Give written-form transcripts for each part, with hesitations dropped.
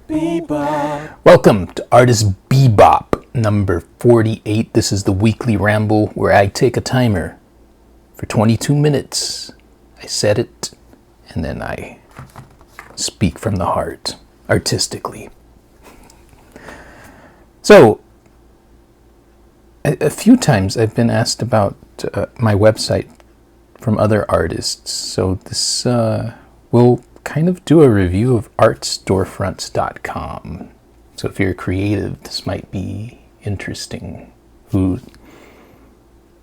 Bebop. Welcome to Artist Bebop number 48. This is the weekly ramble where I take a timer for 22 minutes. I set it and then I speak from the heart, artistically. So, a few times I've been asked about my website from other artists. So this will kind of do a review of artstorefronts.com. So if you're creative, this might be interesting. Who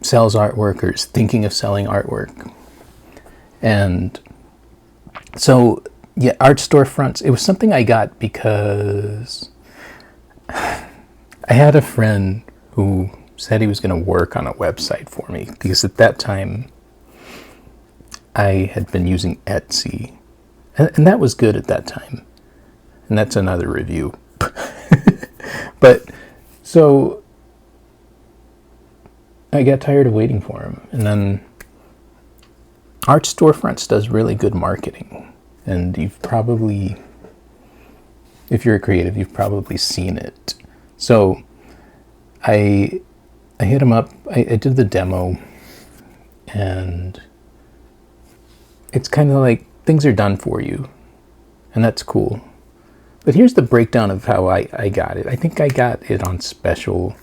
sells artwork or is thinking of selling artwork. And so, yeah, art storefronts, it was something I got because I had a friend who said he was going to work on a website for me, because at that time I had been using Etsy. And that was good at that time. And that's another review. But, so, I got tired of waiting for him. And then, Art Storefronts does really good marketing. And you've probably, if you're a creative, you've probably seen it. So, I hit him up, I did the demo, and it's kind of like, things are done for you, and that's cool. But here's the breakdown of how I got it. I think I got it on special.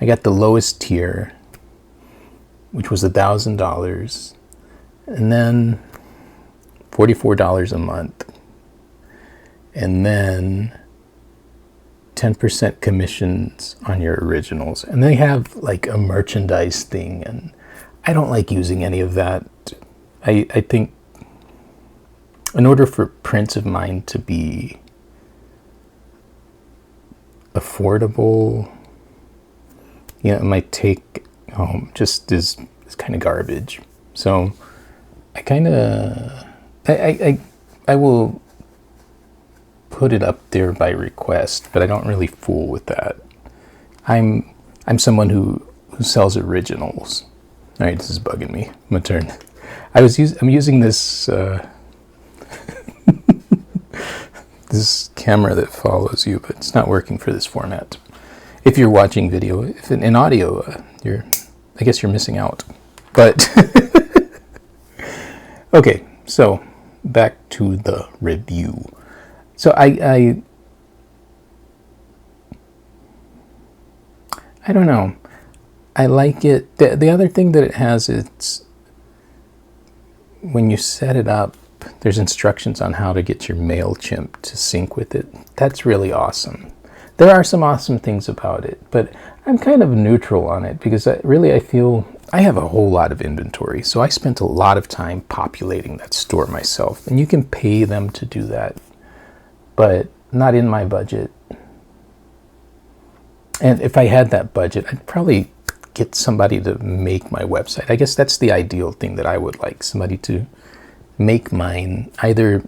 I got the lowest tier, which was $1,000, and then $44 a month, and then 10% commissions on your originals. And they have like a merchandise thing, and I don't like using any of that. I think in order for prints of mine to be affordable, it might take home just is kind of garbage. So I kind of I will put it up there by request, but I don't really fool with that. I'm someone who sells originals. All right, this is bugging me. My turn. I'm using this this camera that follows you, but it's not working for this format. If you're watching video, if in audio, I guess you're missing out. But okay, so back to the review. So I don't know. I like it. The other thing that it has is when you set it up, there's instructions on how to get your MailChimp to sync with it. That's really awesome. There are some awesome things about it, but I'm kind of neutral on it because I feel I have a whole lot of inventory. So I spent a lot of time populating that store myself, and you can pay them to do that, but not in my budget. And if I had that budget, I'd probably get somebody to make my website. I guess that's the ideal thing that I would like, somebody to make mine, either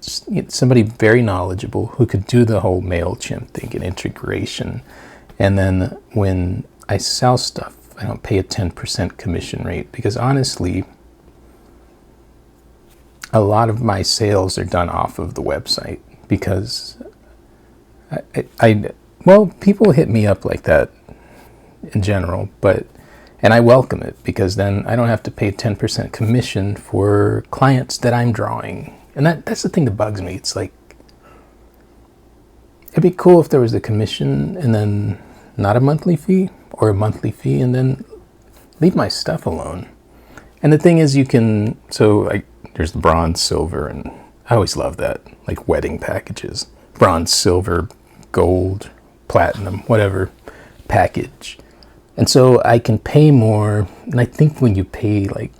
somebody very knowledgeable who could do the whole MailChimp thing and integration. And then when I sell stuff, I don't pay a 10% commission rate, because honestly, a lot of my sales are done off of the website, because well, people hit me up like that in general, and I welcome it, because then I don't have to pay 10% commission for clients that I'm drawing. And that's the thing that bugs me. It's like, it'd be cool if there was a commission and then not a monthly fee, or a monthly fee and then leave my stuff alone. And the thing is, there's the bronze, silver, and I always love that, like wedding packages. Bronze, silver, gold, platinum, whatever package. And so I can pay more, and I think when you pay like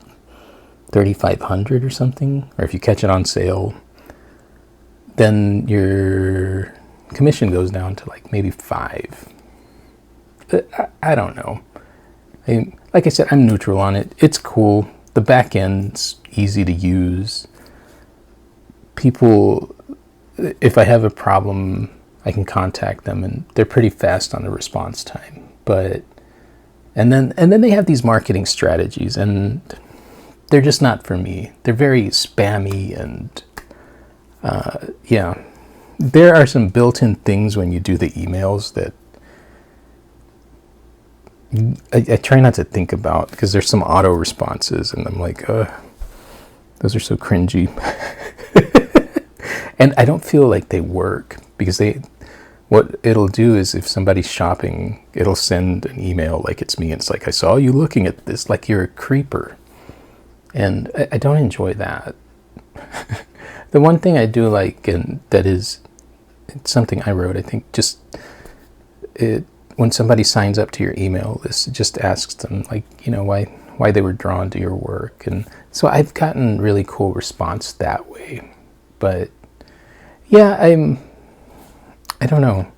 $3,500 or something, or if you catch it on sale, then your commission goes down to like maybe $5. I don't know. Like I said, I'm neutral on it. It's cool. The back end's easy to use. People, if I have a problem, I can contact them, and they're pretty fast on the response time. And then they have these marketing strategies, and they're just not for me. They're very spammy, and there are some built-in things when you do the emails that I try not to think about, because there's some auto responses and I'm like, those are so cringy. And I don't feel like they work, because what it'll do is, if somebody's shopping, it'll send an email like it's me, and it's like, I saw you looking at this, like you're a creeper. And I don't enjoy that. The one thing I do like, and that is, it's something I wrote, I think, just when somebody signs up to your email list, it just asks them, like, why they were drawn to your work. And so I've gotten really cool response that way. But yeah, I don't know.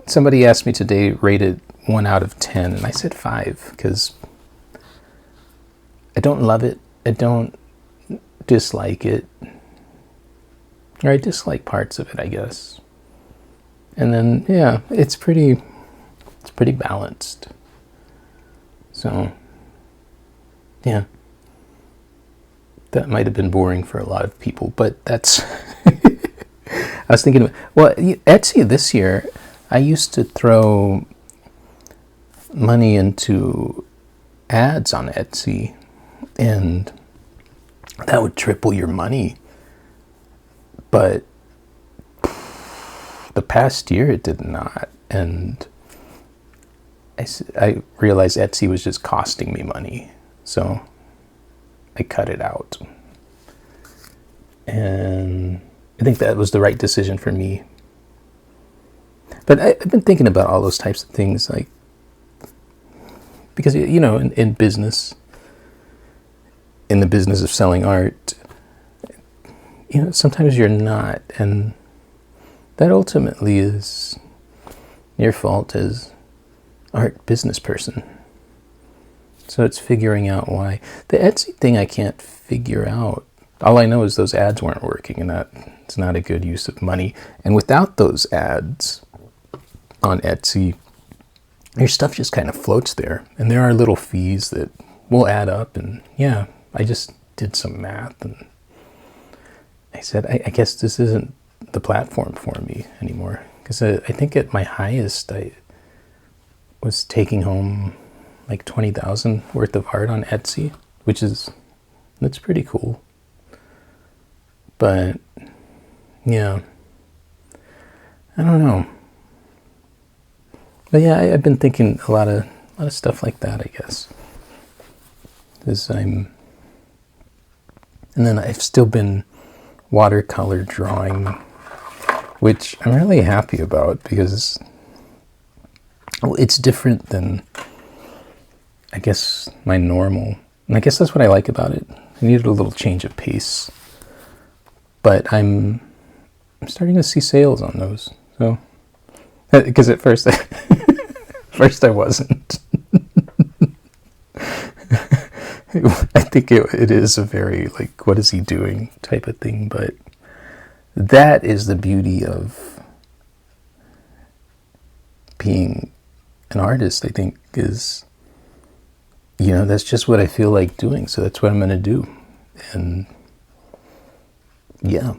Somebody asked me today, rated 1 out of 10, and I said 5, because I don't love it. I don't dislike it. Or I dislike parts of it, I guess. And then, yeah, it's pretty balanced. So, yeah. That might have been boring for a lot of people, but that's... I was thinking, well, Etsy this year, I used to throw money into ads on Etsy, and that would triple your money. But the past year it did not. And I realized Etsy was just costing me money. So I cut it out. And I think that was the right decision for me. But I've been thinking about all those types of things, like, because, in business, in the business of selling art, sometimes you're not, and that ultimately is your fault as art business person. So it's figuring out why. The Etsy thing I can't figure out. All I know is those ads weren't working, and that it's not a good use of money. And without those ads on Etsy, your stuff just kind of floats there. And there are little fees that will add up. And yeah, I just did some math, and I said, I guess this isn't the platform for me anymore. Because I think at my highest, I was taking home like 20,000 worth of art on Etsy, that's pretty cool. But yeah, I don't know. But yeah, I've been thinking a lot of stuff like that, I guess. And then I've still been watercolor drawing, which I'm really happy about, because it's different than, I guess, my normal. And I guess that's what I like about it. I needed a little change of pace. But I'm starting to see sales on those. So, because at first I wasn't. I think it is a very, like, what is he doing type of thing. But that is the beauty of being an artist, I think, is, that's just what I feel like doing. So that's what I'm going to do. And yeah.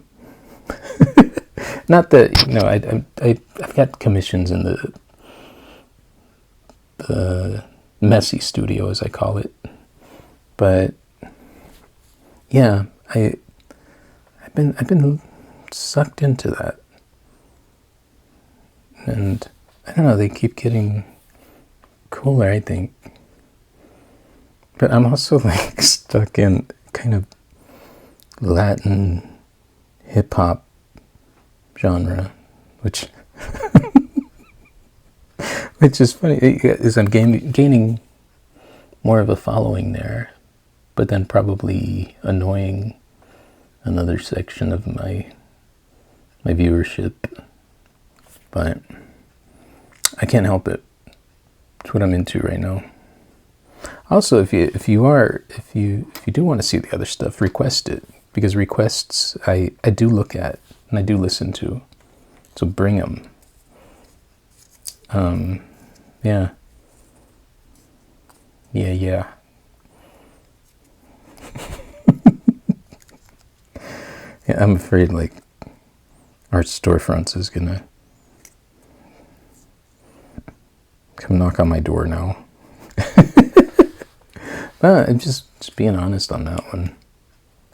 Not that, I've got commissions in the messy studio, as I call it. But yeah, I've been sucked into that. And I don't know, they keep getting cooler, I think. But I'm also like stuck in kind of Latin hip-hop genre, which is funny, is I'm gaining more of a following there, but then probably annoying another section of my viewership. But I can't help it. It's what I'm into right now. Also, if you do want to see the other stuff, request it, because requests I do look at and I do listen to. So bring them. Yeah. Yeah. Yeah, I'm afraid, like, Art Storefronts is gonna come knock on my door now. I'm just being honest on that one.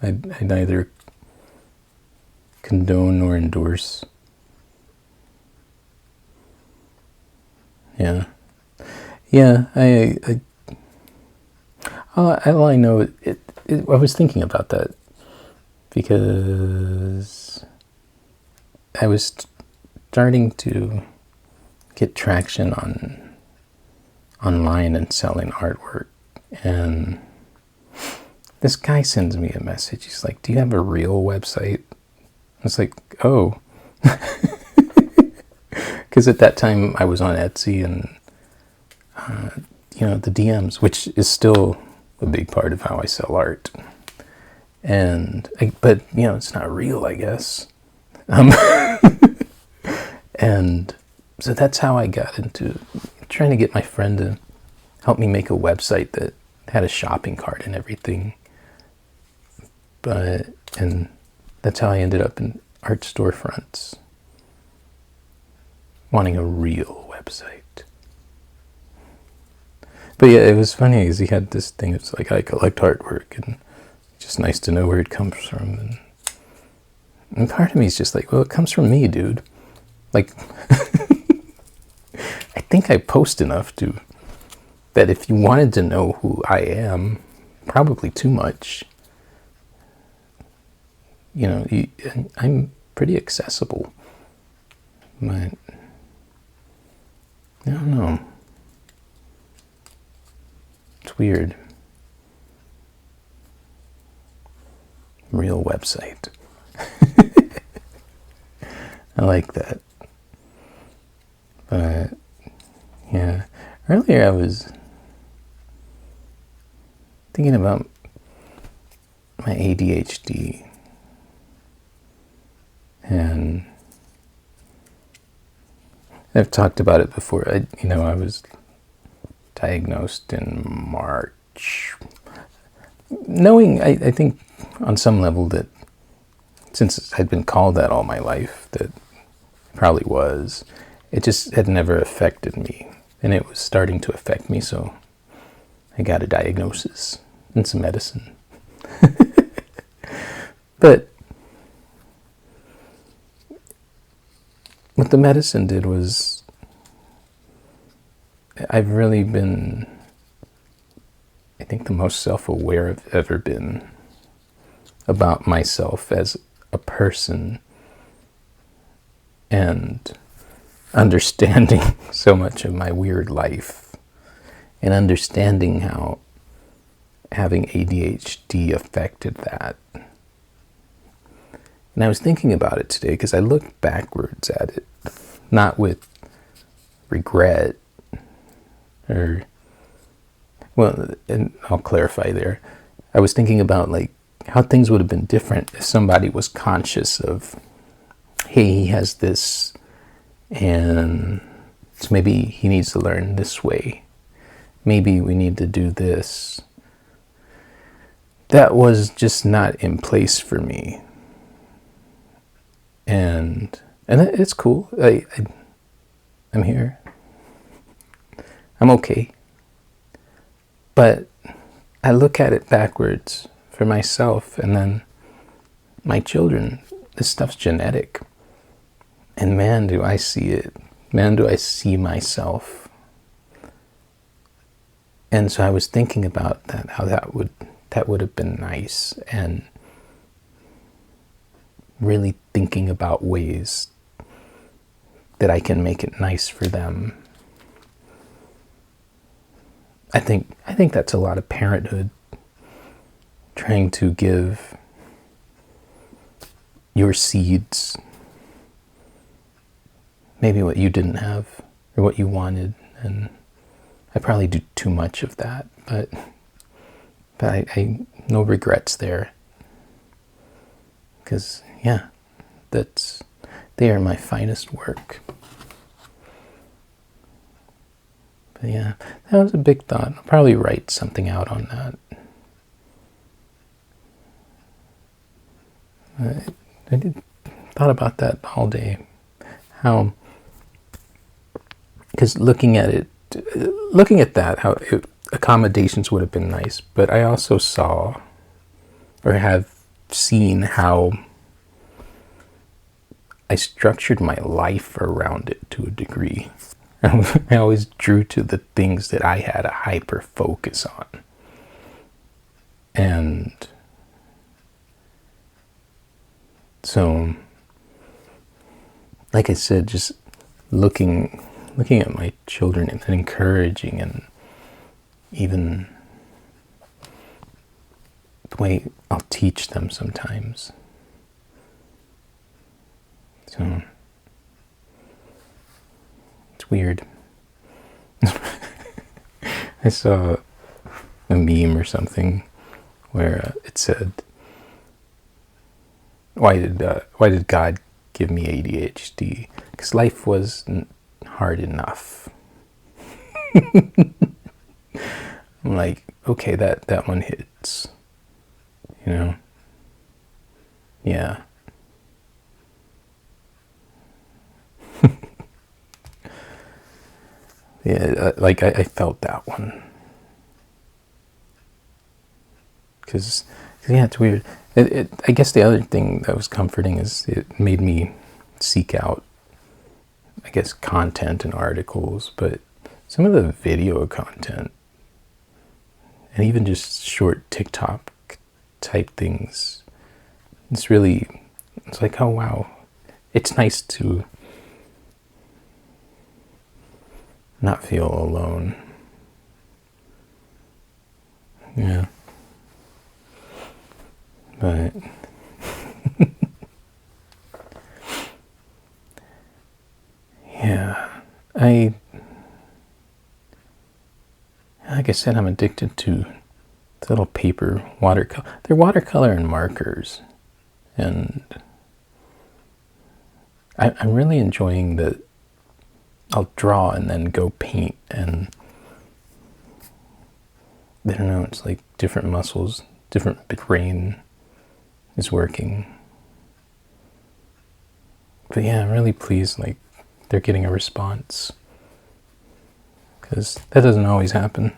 I neither condone nor endorse. Yeah. Yeah, all I know, I was thinking about that because I was starting to get traction online and selling artwork, and this guy sends me a message. He's like, "Do you have a real website?" I was like, "Oh," because at that time I was on Etsy and the DMs, which is still a big part of how I sell art. But it's not real, I guess. And so that's how I got into trying to get my friend to help me make a website that had a shopping cart and everything. And that's how I ended up in Art Storefronts, wanting a real website. But yeah, it was funny because he had this thing. It's like, I collect artwork, and it's just nice to know where it comes from. And part of me is just like, well, it comes from me, dude. Like, I think I post enough that if you wanted to know who I am, probably too much, I'm pretty accessible. But I don't know. It's weird. Real website. I like that. But yeah, earlier I was thinking about my ADHD, and I've talked about it before. I was diagnosed in March, knowing I think on some level that since I'd been called that all my life, that it probably was. It just had never affected me, and it was starting to affect me, so I got a diagnosis and some medicine. But what the medicine did was, I've really been, I think, the most self-aware I've ever been about myself as a person, and understanding so much of my weird life, and understanding how having ADHD affected that. And I was thinking about it today because I looked backwards at it, not with regret and I'll clarify there. I was thinking about like how things would have been different if somebody was conscious of, hey, he has this, and so maybe he needs to learn this way. Maybe we need to do this. That was just not in place for me. And it's cool. I'm here. I'm okay. But I look at it backwards for myself, and then my children. This stuff's genetic. And man, do I see it. Man, do I see myself. And so I was thinking about that, how that would have been nice, and really thinking about ways that I can make it nice for them. I think that's a lot of parenthood, trying to give your seeds maybe what you didn't have or what you wanted, and I probably do too much of that, but I no regrets there, because yeah, they are my finest work. But yeah, that was a big thought. I'll probably write something out on that. I did thought about that all day. How, because looking at that, how accommodations would have been nice, but I also saw, or have seen, how I structured my life around it to a degree. I always drew to the things that I had a hyper focus on. And so, like I said, just looking at my children and encouraging, and even the way I'll teach them sometimes. So it's weird. I saw a meme or something where it said, why did God give me ADHD? Because life wasn't hard enough. I'm like, okay, that one hits, you know? Yeah. Yeah, like I felt that one. Because, yeah, it's weird. I guess the other thing that was comforting is it made me seek out, I guess, content and articles, but some of the video content, and even just short TikTok type things, it's like, oh wow, it's nice to not feel alone. Yeah. But yeah, like I said, I'm addicted to the little paper watercolor. They're watercolor and markers, and I'm really enjoying that. I'll draw and then go paint, and I don't know, it's like different muscles, different brain is working. But yeah, I'm really pleased, like, they're getting a response, because that doesn't always happen.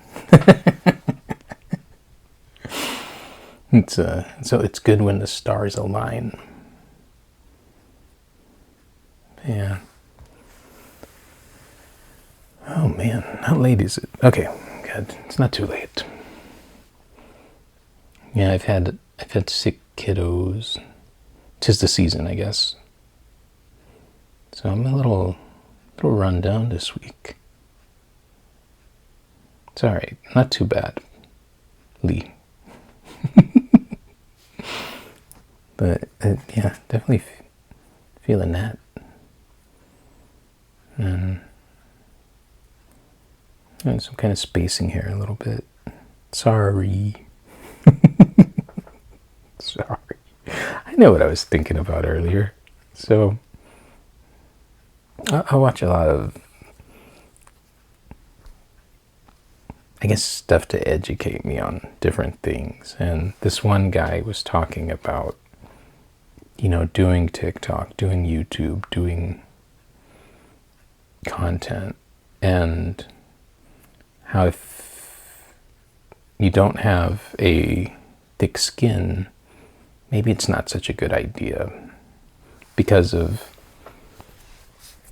So it's good when the stars align. Yeah. Oh man, how late is it? Okay, good. It's not too late. Yeah, I've had sick kiddos. 'Tis the season, I guess. So I'm a little run down this week. It's all right, not too bad, Lee. But yeah, definitely feeling that. And some kind of spacing here a little bit. Sorry. Sorry. I know what I was thinking about earlier. So I watch a lot of, I guess, stuff to educate me on different things. And this one guy was talking about, doing TikTok, doing YouTube, doing content, and how if you don't have a thick skin, maybe it's not such a good idea, because of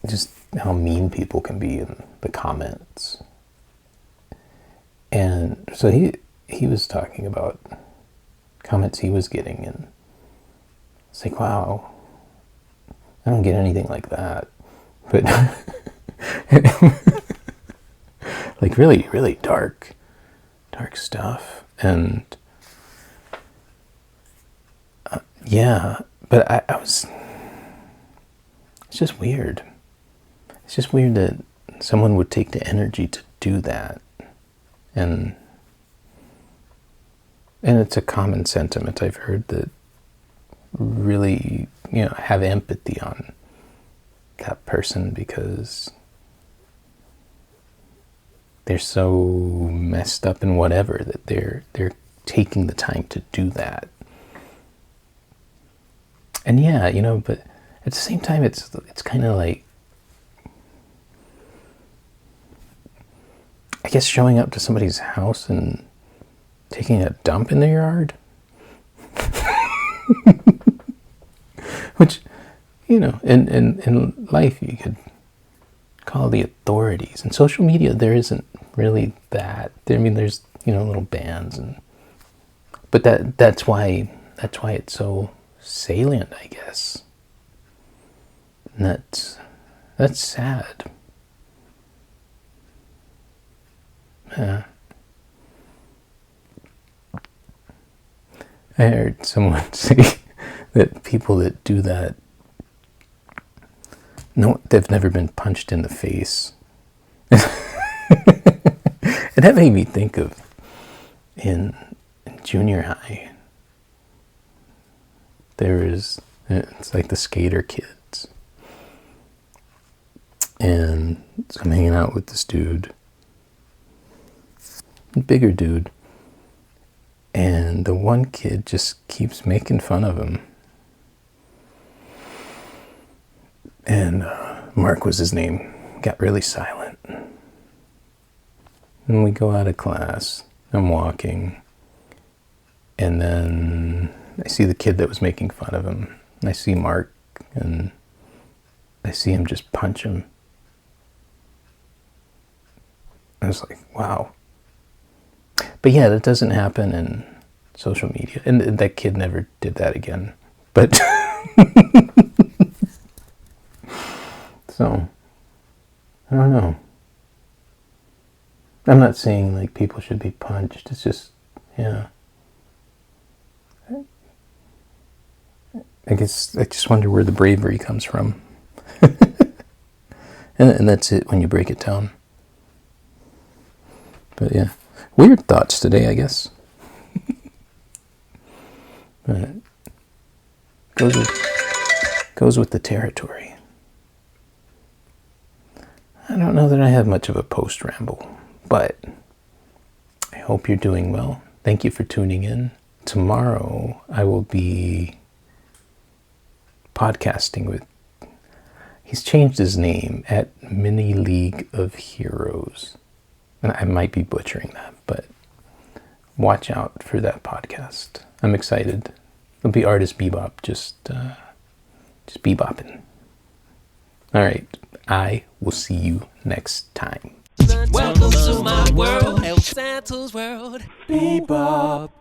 just how mean people can be in the comments. And so he was talking about comments he was getting, and it's like, wow, I don't get anything like that. But like really, really dark stuff. And yeah, but I was, it's just weird. It's just weird that someone would take the energy to do that. And it's a common sentiment I've heard, that really, have empathy on that person, because they're so messed up and whatever that they're taking the time to do that. And yeah, at the same time, it's kind of like, I guess, showing up to somebody's house and taking a dump in their yard. Which, you know, in life you could call the authorities. In social media, there isn't really that. I mean, there's, you know, little bands, but that's why it's so salient, I guess. And that's sad. Yeah. I heard someone say that people that do that, no, they've never been punched in the face. And that made me think of in junior high, it's like the skater kids. And so I'm hanging out with this dude, bigger dude, and the one kid just keeps making fun of him. And Mark was his name. Got really silent. And we go out of class. I'm walking. And then I see the kid that was making fun of him. I see Mark, and I see him just punch him. I was like, wow. But yeah, that doesn't happen in social media. And that kid never did that again. But so, I don't know. I'm not saying like people should be punched. It's just, yeah. I guess I just wonder where the bravery comes from. and that's it when you break it down. But yeah, weird thoughts today, I guess. But goes with the territory. I don't know that I have much of a post ramble, but I hope you're doing well. Thank you for tuning in. Tomorrow I will be podcasting with, he's changed his name, at Mini League of Heroes. And I might be butchering that, but watch out for that podcast. I'm excited. It'll be Artist Bebop, just bebopping. All right, I will see you next time. Welcome to my world, El Santos world. Bebop.